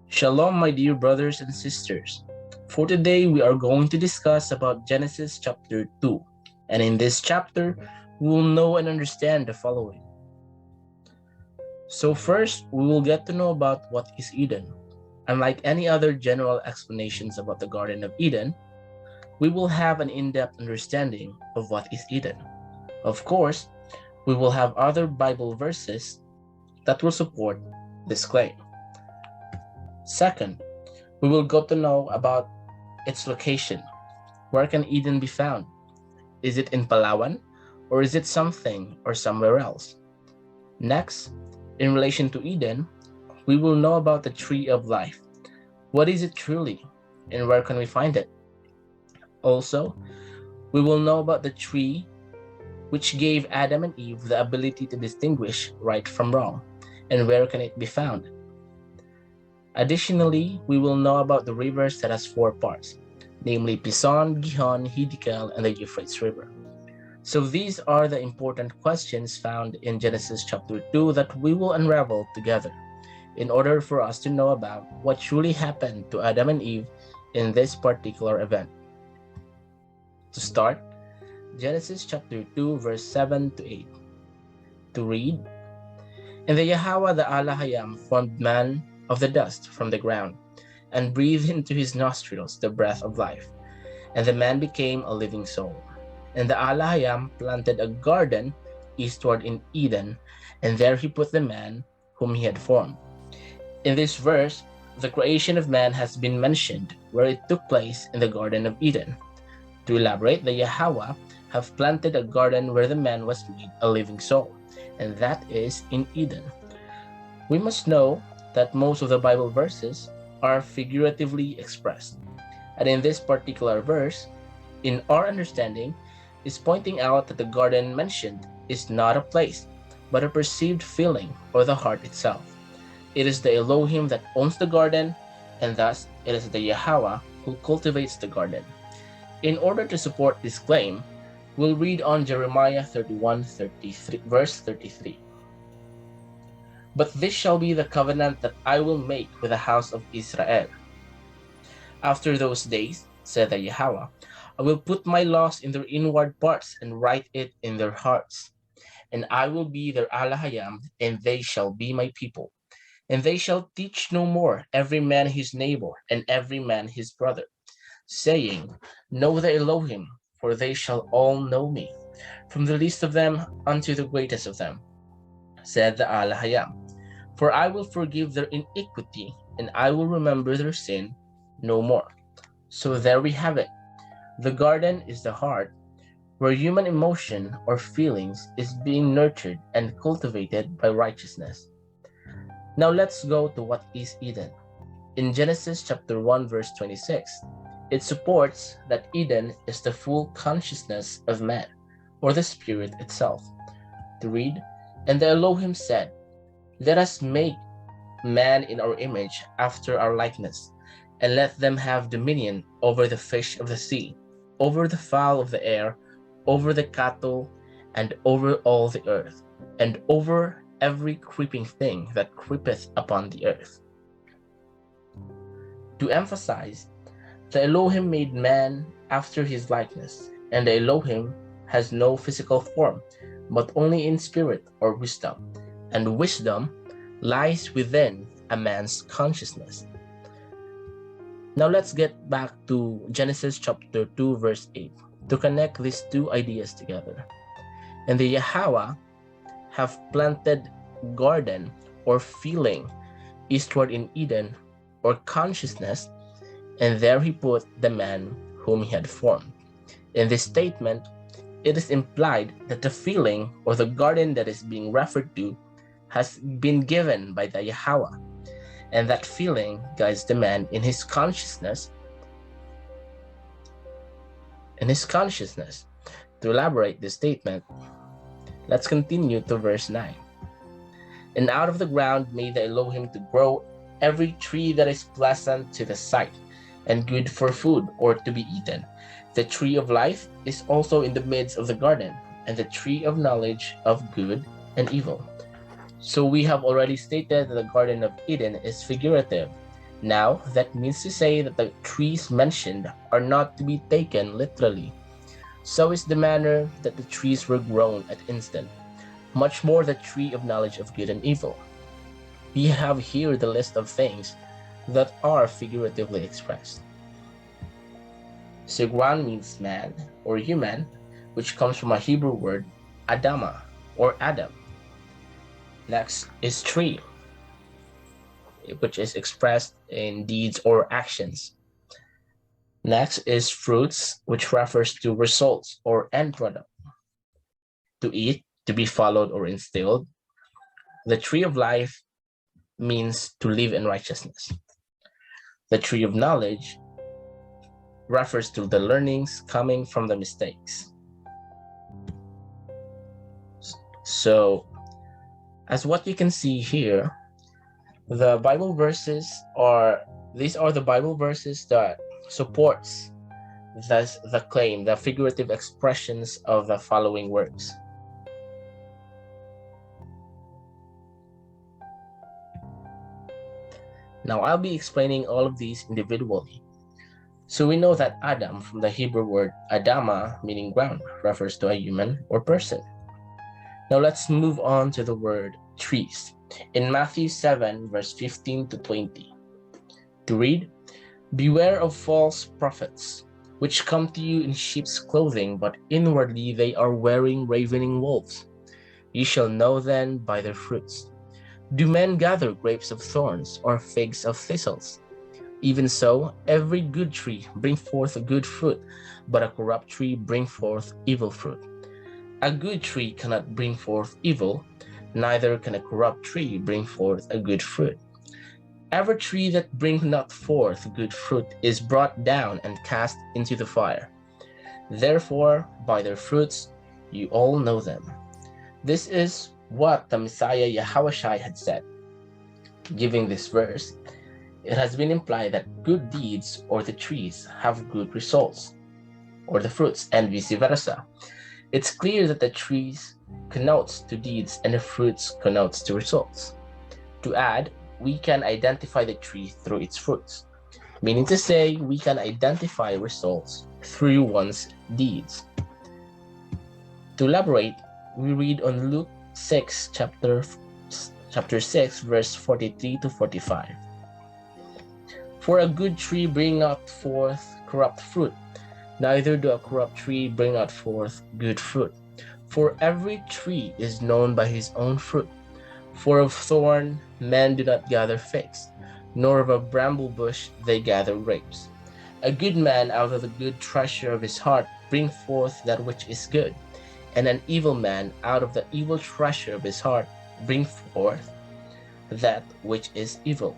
Shalom, my dear brothers and sisters. For today, we are going to discuss about Genesis chapter 2. And in this chapter, we will know and understand the following. So first, we will get to know about what is Eden. Unlike any other general explanations about the Garden of Eden, we will have an in-depth understanding of what is Eden. Of course, we will have other Bible verses that will support this claim. Second, we will go to know about its location. Where can Eden be found? Is it in Palawan, or is it something or somewhere else? Next, in relation to Eden, we will know about the tree of life. What is it truly, and where can we find it? Also, we will know about the tree which gave Adam and Eve the ability to distinguish right from wrong, and where can it be found? Additionally, we will know about the rivers that has 4 parts, namely Pison, Gihon, Hiddekel, and the Euphrates River. So these are the important questions found in Genesis chapter 2 that we will unravel together in order for us to know about what truly happened to Adam and Eve in this particular event. To start, Genesis chapter 2 verse 7 to 8. To read, "And the Yahawah the Elohim formed man of the dust from the ground, and breathed into his nostrils the breath of life, and the man became a living soul. And the Elohim planted a garden eastward in Eden, and there he put the man whom he had formed." In this verse, the creation of man has been mentioned, where it took place in the Garden of Eden. To elaborate, the Yahawah have planted a garden where the man was made a living soul, and that is in Eden. We must know that most of the Bible verses are figuratively expressed. And in this particular verse, in our understanding, is pointing out that the garden mentioned is not a place, but a perceived feeling or the heart itself. It is the Elohim that owns the garden, and thus it is the Yahawah who cultivates the garden. In order to support this claim, we'll read on Jeremiah 31:33, verse 33. "But this shall be the covenant that I will make with the house of Israel. After those days, said the Yahawah, I will put my laws in their inward parts and write it in their hearts. And I will be their Elohim, and they shall be my people. And they shall teach no more every man his neighbor and every man his brother, saying, Know the Elohim, for they shall all know me, from the least of them unto the greatest of them, said the Elohim. For I will forgive their iniquity, and I will remember their sin no more." So there we have it. The garden is the heart, where human emotion or feelings is being nurtured and cultivated by righteousness. Now let's go to what is Eden. In Genesis chapter 1 verse 26, it supports that Eden is the full consciousness of man, or the spirit itself. To read, "And the Elohim said, Let us make man in our image after our likeness, and let them have dominion over the fish of the sea, over the fowl of the air, over the cattle, and over all the earth, and over every creeping thing that creepeth upon the earth." To emphasize, the Elohim made man after his likeness, and the Elohim has no physical form, but only in spirit or wisdom, and wisdom lies within a man's consciousness. Now let's get back to Genesis chapter 2 verse 8 to connect these two ideas together. "And the Yahawah have planted garden or feeling eastward in Eden or consciousness, and there he put the man whom he had formed." In this statement, it is implied that the feeling or the garden that is being referred to has been given by the Yahawah, and that feeling guides the man in his consciousness. To elaborate this statement, let's continue to verse 9. "And out of the ground made the Elohim to grow every tree that is pleasant to the sight, and good for food or to be eaten. The tree of life is also in the midst of the garden, and the tree of knowledge of good and evil." So we have already stated that the Garden of Eden is figurative, Now, that means to say that the trees mentioned are not to be taken literally. So is the manner that the trees were grown at instant, much more the tree of knowledge of good and evil. We have here the list of things that are figuratively expressed. Sigran means man or human, which comes from a Hebrew word Adama or Adam. Next is tree, which is expressed in deeds or actions. Next is fruits, which refers to results or end product. To eat, to be followed or instilled. The tree of life means to live in righteousness. The tree of knowledge refers to the learnings coming from the mistakes. So, as what you can see here, the Bible verses these are the Bible verses that supports the claim, the figurative expressions of the following words. Now I'll be explaining all of these individually. So we know that Adam, from the Hebrew word Adama, meaning ground, refers to a human or person. Now let's move on to the word trees. In Matthew 7, verse 15 to 20, to read, "Beware of false prophets, which come to you in sheep's clothing, but inwardly they are wearing ravening wolves. You shall know them by their fruits. Do men gather grapes of thorns or figs of thistles? Even so, every good tree bring forth a good fruit, but a corrupt tree bring forth evil fruit. A good tree cannot bring forth evil, neither can a corrupt tree bring forth a good fruit. Every tree that brings not forth good fruit is brought down and cast into the fire. Therefore, by their fruits you all know them." This is what the Messiah YAHAWASHI had said. Giving this verse, it has been implied that good deeds or the trees have good results, or the fruits, and vice versa. It's clear that the trees connotes to deeds and the fruits connotes to results. To add, we can identify the tree through its fruits, meaning to say we can identify results through one's deeds. To elaborate, we read on Luke 6, chapter 6, verse 43 to 45. "For a good tree bring not forth corrupt fruit, neither do a corrupt tree bring out forth good fruit. For every tree is known by his own fruit. For of thorn men do not gather figs, nor of a bramble bush they gather grapes. A good man out of the good treasure of his heart bring forth that which is good, and an evil man out of the evil treasure of his heart bring forth that which is evil.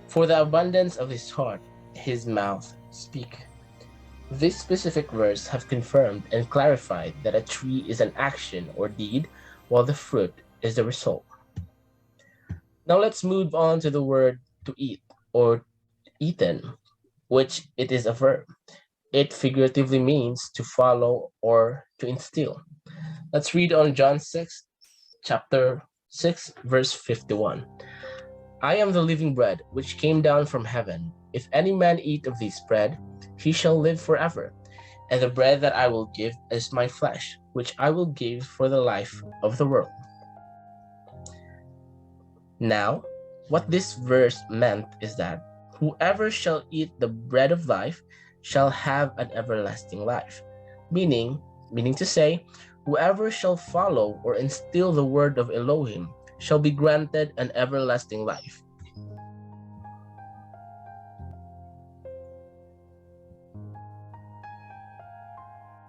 For the abundance of his heart his mouth speak." This specific verse have confirmed and clarified that a tree is an action or deed, while the fruit is the result. Now let's move on to the word to eat or eaten, which it is a verb. It figuratively means to follow or to instill. Let's read on John 6, chapter 6, verse 51. "I am the living bread which came down from heaven. If any man eat of this bread, he shall live forever. And the bread that I will give is my flesh, which I will give for the life of the world." Now, what this verse meant is that whoever shall eat the bread of life shall have an everlasting life. Meaning to say, whoever shall follow or instill the word of Elohim shall be granted an everlasting life.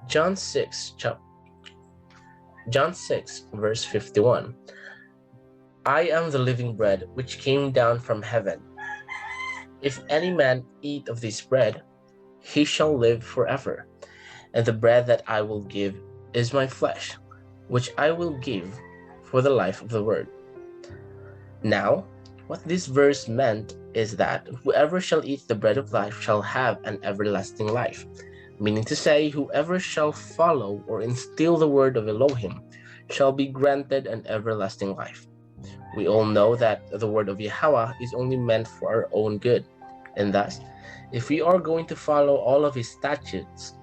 John 6, verse 51. "I am the living bread which came down from heaven. If any man eat of this bread, he shall live forever. And the bread that I will give is my flesh, which I will give for the life of the world." Now, what this verse meant is that whoever shall eat the bread of life shall have an everlasting life. Meaning to say, whoever shall follow or instill the word of Elohim shall be granted an everlasting life. We all know that the word of Yahweh is only meant for our own good. And thus, if we are going to follow all of his statutes,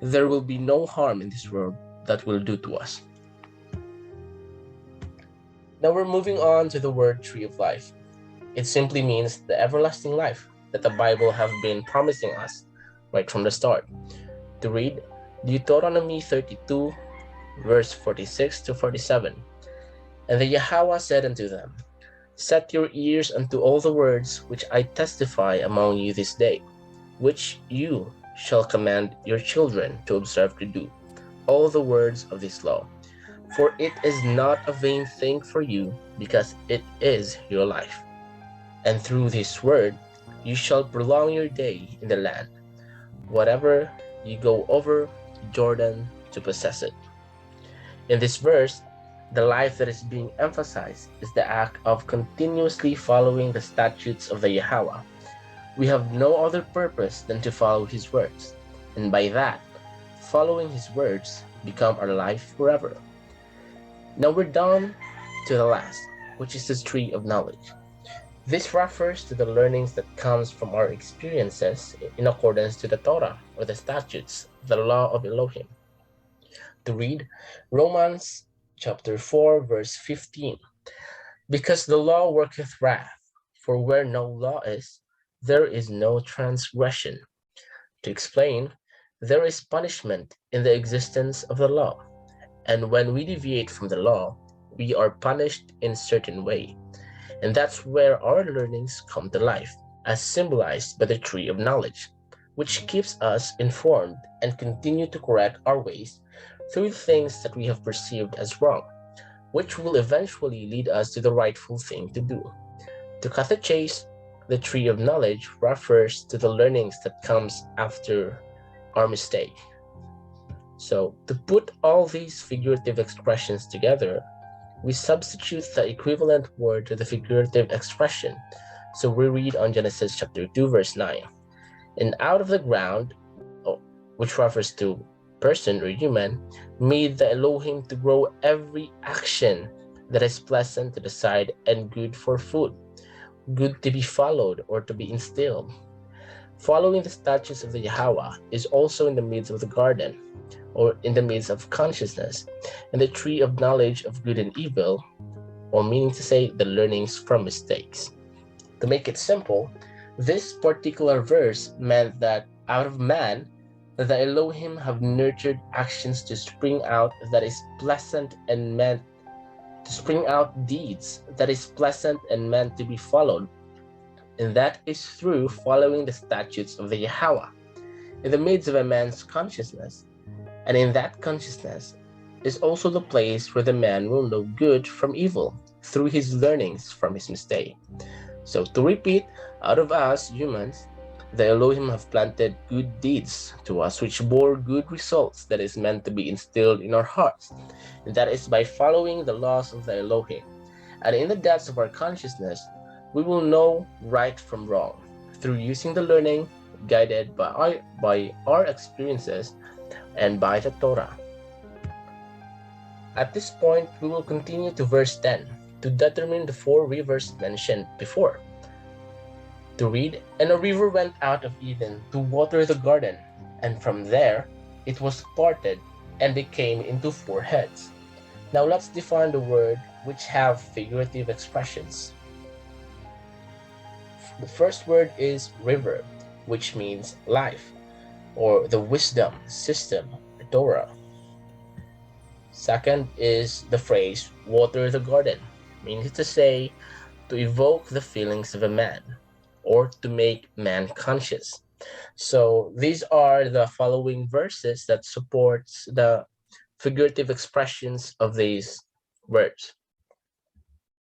there will be no harm in this world that will do to us. Now we're moving on to the word tree of life. It simply means the everlasting life that the Bible have been promising us right from the start. To read Deuteronomy 32, verse 46 to 47. And the Yahweh said unto them, Set your ears unto all the words which I testify among you this day, which you shall command your children to observe to do, all the words of this law. For it is not a vain thing for you, because it is your life. And through this word you shall prolong your day in the land, whatever you go over Jordan to possess it. In this verse, the life that is being emphasized is the act of continuously following the statutes of the Yahweh. We have no other purpose than to follow his words, and by that, following his words become our life forever. Now we're down to the last, which is the tree of knowledge. This refers to the learnings that comes from our experiences in accordance to the Torah, or the statutes, the law of Elohim. To read Romans chapter 4, verse 15. Because the law worketh wrath, for where no law is, there is no transgression. To explain, there is punishment in the existence of the law, and when we deviate from the law, we are punished in a certain way. And that's where our learnings come to life, as symbolized by the tree of knowledge, which keeps us informed and continue to correct our ways through things that we have perceived as wrong, which will eventually lead us to the rightful thing to do. To cut the chase, the tree of knowledge refers to the learnings that comes after our mistake. So to put all these figurative expressions together, we substitute the equivalent word to the figurative expression. So we read on Genesis chapter 2, verse 9. And out of the ground, which refers to person or human, made the Elohim to grow every action that is pleasant to the sight and good for food, good to be followed or to be instilled. Following the statutes of the Yahweh is also in the midst of the garden, or in the midst of consciousness, and the tree of knowledge of good and evil, or meaning to say the learnings from mistakes. To make it simple, this particular verse meant that out of man, the Elohim have nurtured actions to spring out that is pleasant and meant to spring out deeds that is pleasant and meant to be followed. And that is through following the statutes of the Yahweh in the midst of a man's consciousness. And in that consciousness is also the place where the man will know good from evil through his learnings from his mistake. So to repeat, out of us humans, the Elohim have planted good deeds to us which bore good results that is meant to be instilled in our hearts. And that is by following the laws of the Elohim. And in the depths of our consciousness, we will know right from wrong through using the learning guided by our experiences and by the Torah. At this point, we will continue to verse 10 to determine the four rivers mentioned before. To read, and a river went out of Eden to water the garden, and from there it was parted and became into four heads. Now let's define the word which have figurative expressions. The first word is river, which means life, or the wisdom system, Torah. Second is the phrase water the garden, meaning to say to evoke the feelings of a man or to make man conscious. So these are the following verses that supports the figurative expressions of these words.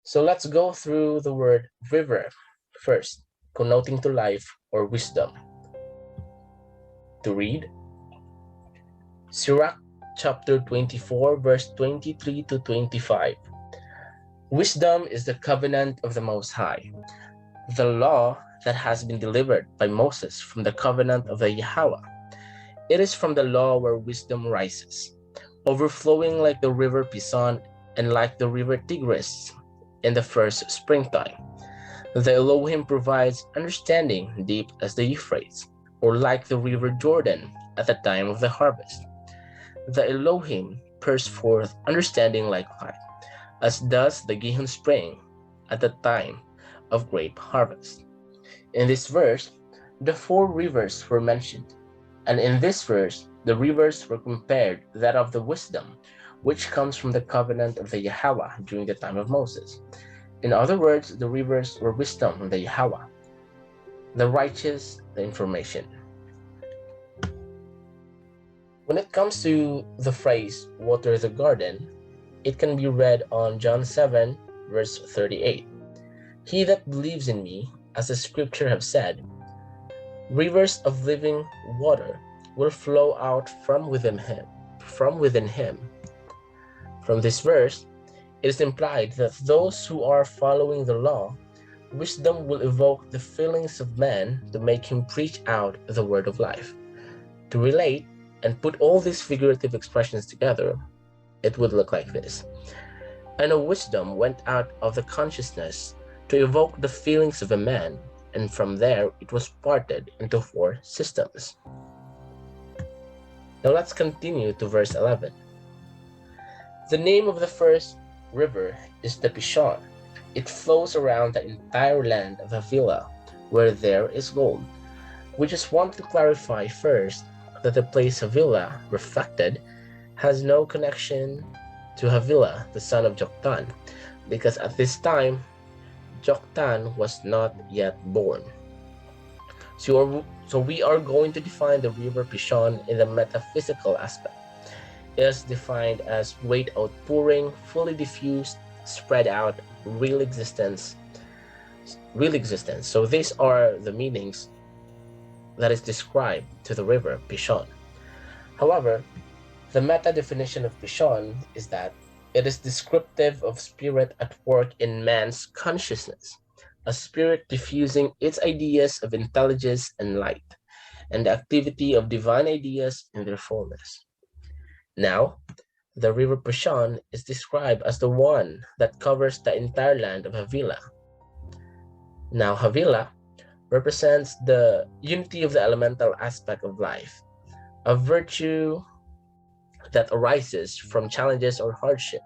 So let's go through the word river first, connoting to life or wisdom. To read, Sirach chapter 24, verse 23 to 25. Wisdom is the covenant of the Most High, the law that has been delivered by Moses from the covenant of the Yahweh. It is from the law where wisdom rises, overflowing like the river Pison and like the river Tigris in the first springtime. The Elohim provides understanding deep as the Euphrates, or like the river Jordan at the time of the harvest. The Elohim pours forth understanding like light, as does the Gihon spring at the time of grape harvest. In this verse, the four rivers were mentioned, and in this verse, the rivers were compared to that of the wisdom, which comes from the covenant of the Yahweh during the time of Moses. In other words, the rivers were wisdom from the Yahweh, the righteous, the information. When it comes to the phrase, water the garden, it can be read on John 7, verse 38. He that believes in me, as the scripture have said, rivers of living water will flow out from within him. From this verse, it is implied that those who are following the law, wisdom will evoke the feelings of man to make him preach out the word of life. To relate and put all these figurative expressions together, it would look like this. And a wisdom went out of the consciousness to evoke the feelings of a man, and from there it was parted into four systems. Now let's continue to verse 11. The name of the first river is the Pishon. It flows around the entire land of Havilah, where there is gold. We just want to clarify first that the place Havilah reflected has no connection to Havilah, the son of Joktan, because at this time, Joktan was not yet born. So we are going to define the river Pishon in the metaphysical aspect. It is defined as great outpouring, fully diffused, spread out, real existence. So these are the meanings that is described to the river Pishon. However, the meta definition of Pishon is that it is descriptive of spirit at work in man's consciousness, a spirit diffusing its ideas of intelligence and light, and the activity of divine ideas in their fullness. Now, the river Pishon is described as the one that covers the entire land of Havilah. Now, Havilah represents the unity of the elemental aspect of life, a virtue that arises from challenges or hardship.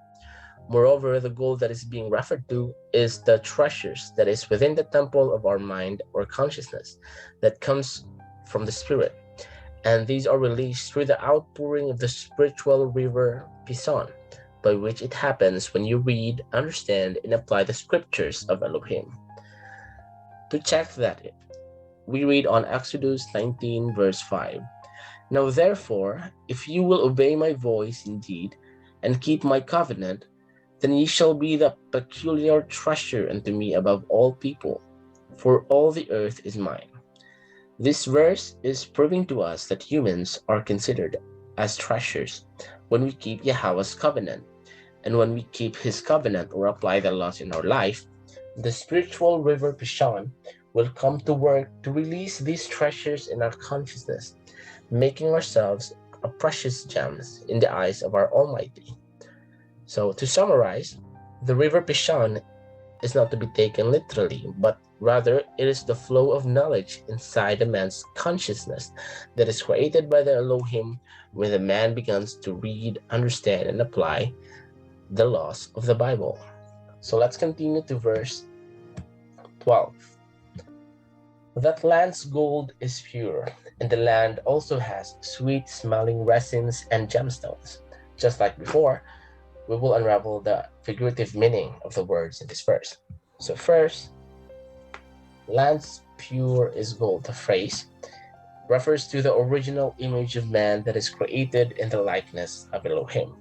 Moreover, the gold that is being referred to is the treasures that is within the temple of our mind or consciousness that comes from the spirit. And these are released through the outpouring of the spiritual river Pishon, by which it happens when you read, understand, and apply the scriptures of Elohim. To check that, we read on Exodus 19, verse 5. Now therefore, if you will obey my voice indeed, and keep my covenant, then ye shall be the peculiar treasure unto me above all people, for all the earth is mine. This verse is proving to us that humans are considered as treasures when we keep Yahweh's covenant. And when we keep his covenant or apply the laws in our life, the spiritual river Pishon will come to work to release these treasures in our consciousness, making ourselves a precious gems in the eyes of our Almighty. So to summarize, the river Pishon is not to be taken literally, but rather it is the flow of knowledge inside a man's consciousness that is created by the Elohim when the man begins to read, understand, and apply the laws of the Bible. So let's continue to verse 12. That land's gold is pure, and the land also has sweet-smelling resins and gemstones. Just like before, we will unravel the figurative meaning of the words in this verse. So first, land's pure is gold. The phrase refers to the original image of man that is created in the likeness of Elohim.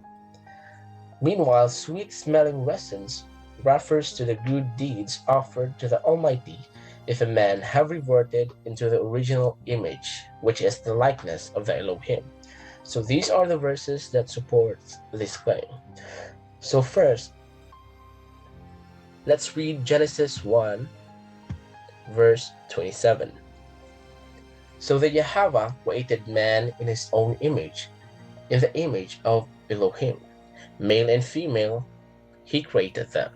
Meanwhile, sweet-smelling resins refers to the good deeds offered to the Almighty if a man have reverted into the original image, which is the likeness of the Elohim. So these are the verses that support this claim. So first, let's read Genesis 1, verse 27. So the Yahweh created man in his own image, in the image of Elohim. Male and female, he created them.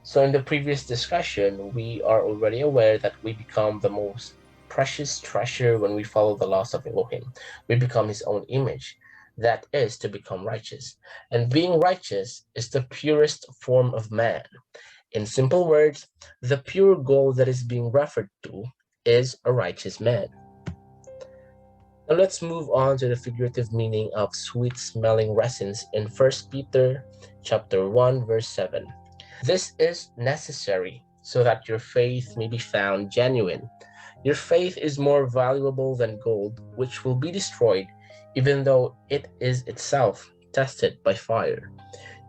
So in the previous discussion, we are already aware that we become the most precious treasure when we follow the laws of Elohim. We become his own image. That is to become righteous. And being righteous is the purest form of man. In simple words, the pure gold that is being referred to is a righteous man. Now let's move on to the figurative meaning of sweet-smelling resins in 1 Peter chapter 1, verse 7. This is necessary so that your faith may be found genuine. Your faith is more valuable than gold, which will be destroyed, even though it is itself tested by fire.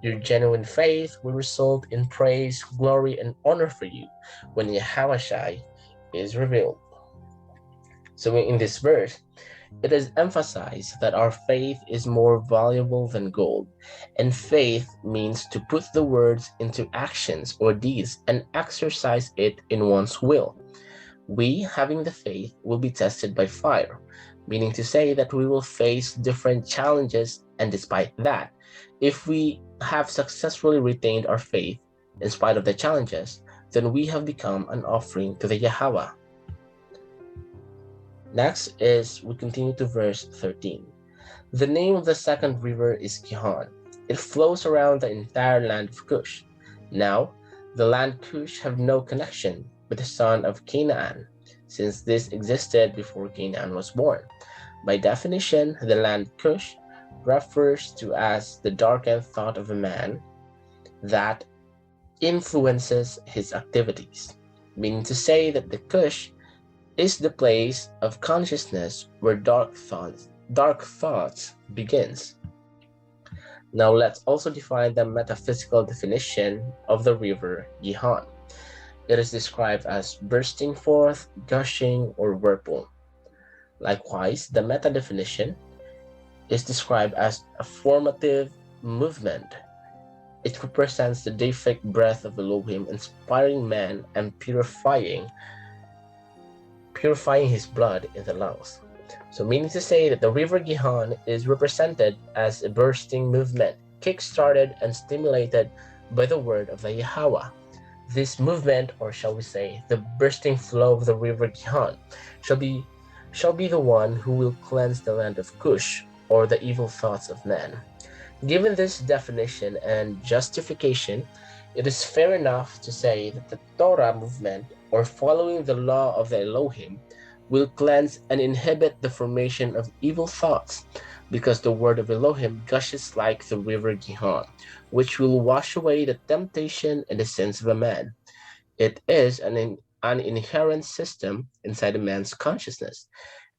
Your genuine faith will result in praise, glory, and honor for you when YAHAWASHI is revealed. So in this verse, it is emphasized that our faith is more valuable than gold, and faith means to put the words into actions or deeds and exercise it in one's will. We, having the faith, will be tested by fire, meaning to say that we will face different challenges, and despite that, if we have successfully retained our faith in spite of the challenges, then we have become an offering to the Yahweh. Next is, we continue to verse 13. The name of the second river is Gihon. It flows around the entire land of Cush. Now, the land Cush have no connection with the son of Canaan, since this existed before Canaan was born. By definition, the land Cush refers to as the darkened thought of a man that influences his activities, meaning to say that the Cush is the place of consciousness where dark thoughts begins. Now let's also define the metaphysical definition of the river Gihon. It is described as bursting forth, gushing, or whirlpool. Likewise, the meta definition is described as a formative movement. It represents the deific breath of Elohim inspiring man and purifying his blood in the lungs. So meaning to say that the river Gihon is represented as a bursting movement, kick-started and stimulated by the word of the Yahweh. This movement, or shall we say, the bursting flow of the river Gihon, shall be the one who will cleanse the land of Cush, or the evil thoughts of man. Given this definition and justification, it is fair enough to say that the Torah movement, or following the law of the Elohim, will cleanse and inhibit the formation of evil thoughts, because the word of Elohim gushes like the river Gihon, which will wash away the temptation and the sins of a man. It is an inherent system inside a man's consciousness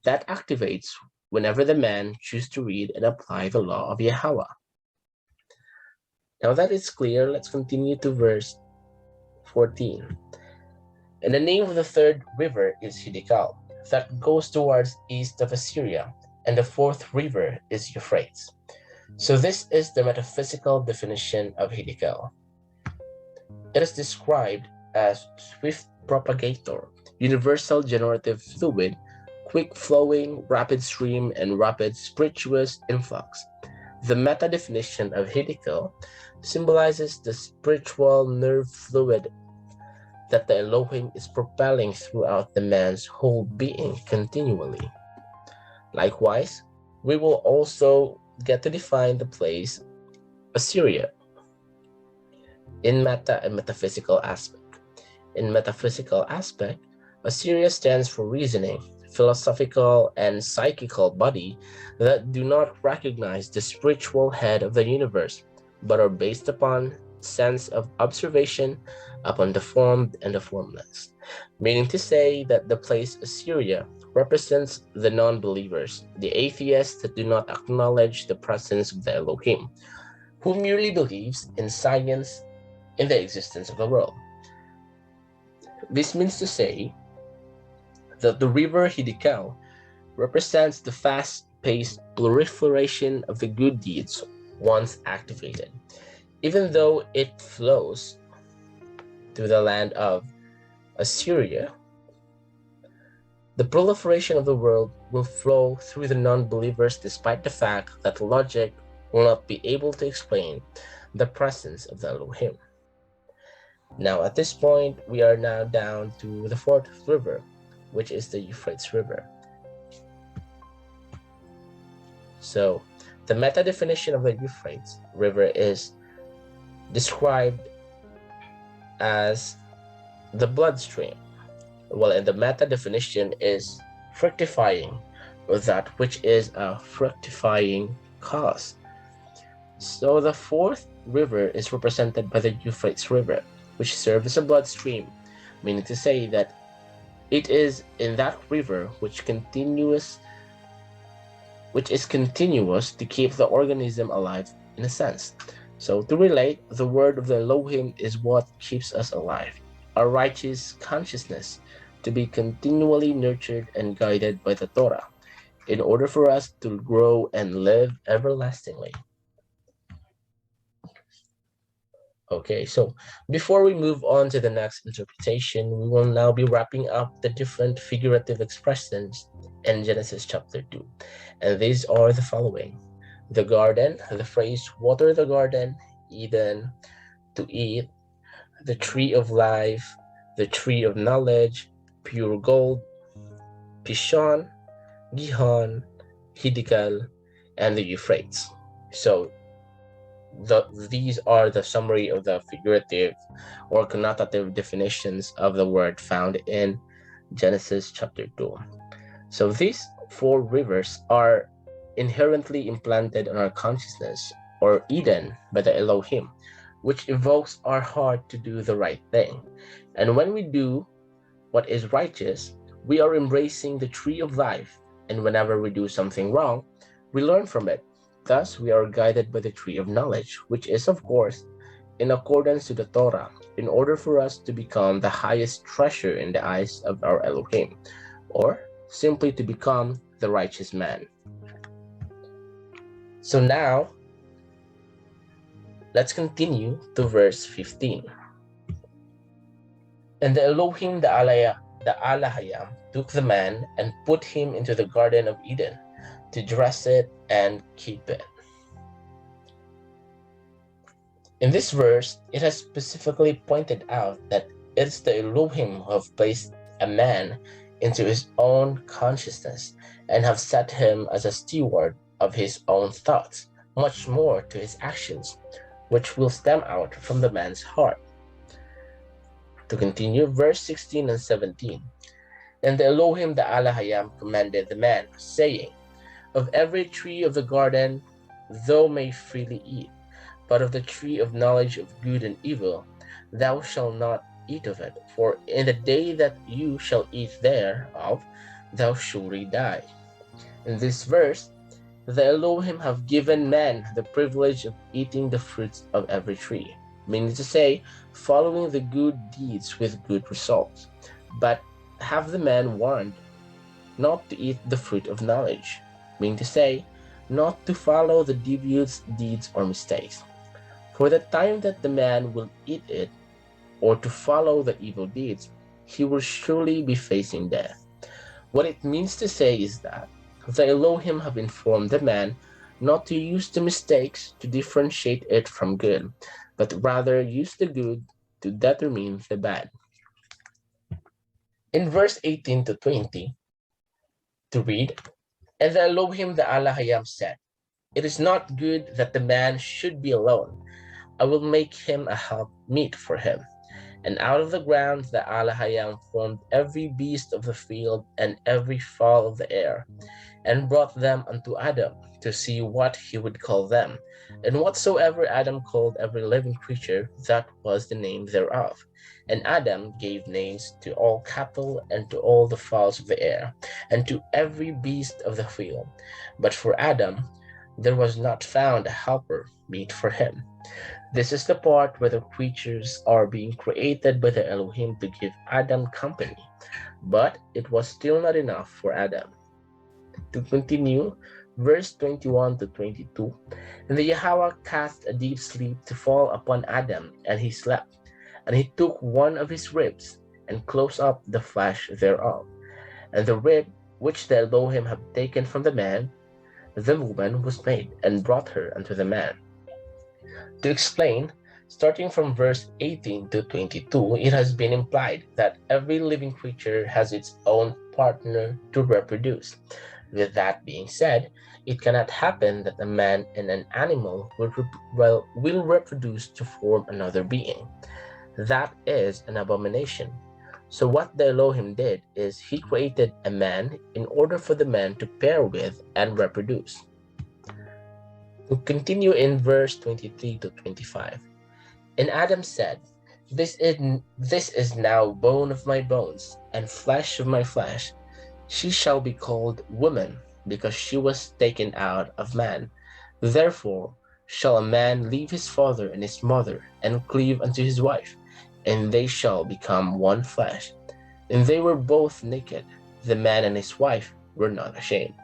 that activates whenever the man chooses to read and apply the law of Yahweh. Now that is clear, let's continue to verse 14. And the name of the third river is Hiddekel, that goes towards east of Assyria, and the fourth river is Euphrates. So this is the metaphysical definition of Hiddekel. It is described as swift propagator, universal generative fluid, quick flowing, rapid stream, and rapid spirituous influx. The meta definition of Hiddekel symbolizes the spiritual nerve fluid that the Elohim is propelling throughout the man's whole being continually. Likewise, we will also get to define the place Assyria in meta and metaphysical aspect. In metaphysical aspect, Assyria stands for reasoning, philosophical, and psychical body that do not recognize the spiritual head of the universe, but are based upon sense of observation, upon the formed and the formless, meaning to say that the place Assyria represents the non-believers, the atheists that do not acknowledge the presence of the Elohim, who merely believes in science, in the existence of the world. This means to say that the river Hiddekel represents the fast-paced proliferation of the good deeds once activated. Even though it flows through the land of Assyria, the proliferation of the world will flow through the non-believers despite the fact that logic will not be able to explain the presence of the Elohim. Now at this point, we are now down to the fourth river, which is the Euphrates River. So the meta definition of the Euphrates River is described as the bloodstream. Well, and the meta definition is fructifying, or that which is a fructifying cause. So the fourth river is represented by the Euphrates River, which serves as a bloodstream, meaning to say that it is in that river which is continuous to keep the organism alive in a sense. So to relate, the word of the Elohim is what keeps us alive, a righteous consciousness to be continually nurtured and guided by the Torah in order for us to grow and live everlastingly. Okay, so before we move on to the next interpretation, we will now be wrapping up the different figurative expressions in Genesis chapter 2. And these are the following: the garden, the phrase water the garden, Eden, to eat, the tree of life, the tree of knowledge, pure gold, Pishon, Gihon, Hiddekel, and the Euphrates. So these are the summary of the figurative or connotative definitions of the word found in Genesis chapter 2. So these four rivers are inherently implanted on our consciousness, or Eden, by the Elohim, which evokes our heart to do the right thing. And when we do what is righteous, we are embracing the tree of life, and whenever we do something wrong, we learn from it. Thus, we are guided by the tree of knowledge, which is, of course, in accordance to the Torah, in order for us to become the highest treasure in the eyes of our Elohim, or simply to become the righteous man. So now, let's continue to verse 15. And the Elohim, the Alahayam, took the man and put him into the Garden of Eden to dress it and keep it. In this verse, it has specifically pointed out that it's the Elohim who have placed a man into his own consciousness and have set him as a steward of his own thoughts, much more to his actions, which will stem out from the man's heart. To continue, verse 16 and 17. And the Elohim, the Alahayam, commanded the man, saying, of every tree of the garden thou may freely eat, but of the tree of knowledge of good and evil thou shalt not eat of it, for in the day that you shall eat thereof thou surely die. In this verse, the Elohim have given man the privilege of eating the fruits of every tree, meaning to say, following the good deeds with good results, but have the man warned not to eat the fruit of knowledge, meaning to say, not to follow the devious deeds or mistakes. For the time that the man will eat it, or to follow the evil deeds, he will surely be facing death. What it means to say is that the Elohim have informed the man not to use the mistakes to differentiate it from good, but rather use the good to determine the bad. In verse 18 to 20, to read, and the Elohim, the Alahayam, said, it is not good that the man should be alone. I will make him a help meet for him. And out of the ground the Alahayam formed every beast of the field and every fowl of the air, and brought them unto Adam to see what he would call them. And whatsoever Adam called every living creature, that was the name thereof. And Adam gave names to all cattle, and to all the fowls of the air, and to every beast of the field. But for Adam there was not found a helper meet for him. This is the part where the creatures are being created by the Elohim to give Adam company, but it was still not enough for Adam. To continue, verse 21 to 22, and the Yahweh cast a deep sleep to fall upon Adam, and he slept. And he took one of his ribs, and closed up the flesh thereof. And the rib which the Elohim had taken from the man, the woman was made, and brought her unto the man. To explain, Starting from verse 18 to 22, it has been implied that every living creature has its own partner to reproduce. With that being said, it cannot happen that a man and an animal will reproduce to form another being. That is an abomination. So what the Elohim did is he created a man in order for the man to pair with and reproduce. To continue in verse 23 to 25. And Adam said, this is now bone of my bones and flesh of my flesh. She shall be called woman, because she was taken out of man. Therefore shall a man leave his father and his mother, and cleave unto his wife, and they shall become one flesh. And they were both naked, the man and his wife were not ashamed.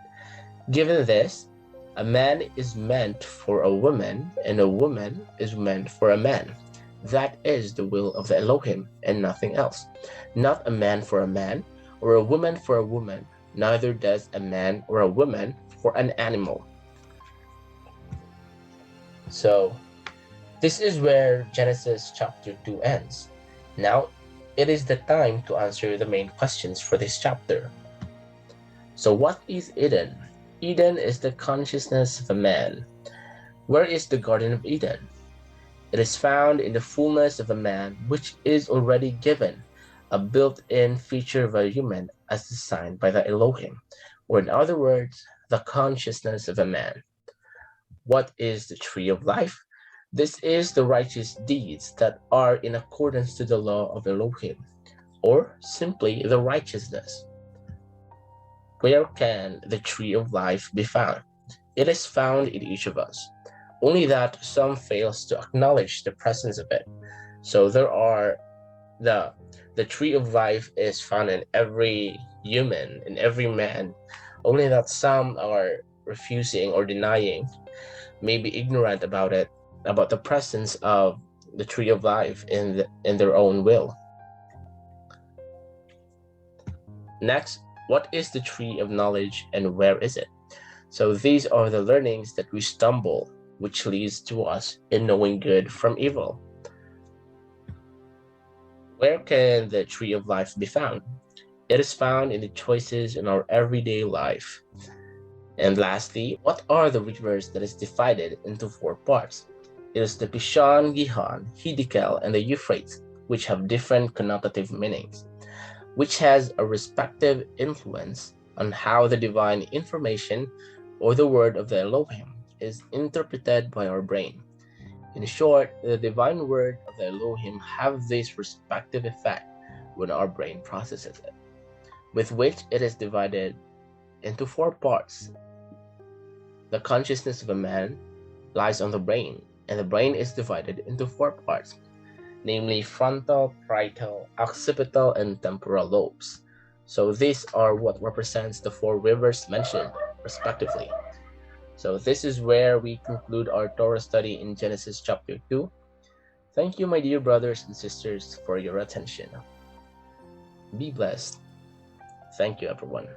Given this, a man is meant for a woman, and a woman is meant for a man. That is the will of the Elohim, and nothing else. Not a man for a man, or a woman for a woman, neither does a man or a woman for an animal. So, this is where Genesis chapter 2 ends. Now, it is the time to answer the main questions for this chapter. So, what is Eden? Eden is the consciousness of a man. Where is the Garden of Eden? It is found in the fullness of a man, which is already given, a built-in feature of a human as designed by the Elohim, or in other words, the consciousness of a man. What is the tree of life? This is the righteous deeds that are in accordance to the law of Elohim, or simply the righteousness. Where can the tree of life be found? It is found in each of us, only that some fails to acknowledge the presence of it. So there are the tree of life is found in every human, in every man, only that some are refusing or denying, maybe ignorant about it, about the presence of the tree of life in their own will. Next, what is the tree of knowledge and where is it? So these are the learnings that we stumble, which leads to us in knowing good from evil. Where can the tree of life be found? It is found in the choices in our everyday life. And lastly, what are the rivers that is divided into 4 parts? It is the Pishon, Gihon, Hiddekel, and the Euphrates, which have different connotative meanings, which has a respective influence on how the divine information or the word of the Elohim is interpreted by our brain. In short, the divine word of the Elohim have this respective effect when our brain processes it, with which it is divided into 4 parts. The consciousness of a man lies on the brain, and the brain is divided into 4 parts, namely frontal, parietal, occipital, and temporal lobes. So these are what represents the 4 rivers mentioned, respectively. So this is where we conclude our Torah study in Genesis chapter 2. Thank you, my dear brothers and sisters, for your attention. Be blessed. Thank you, everyone.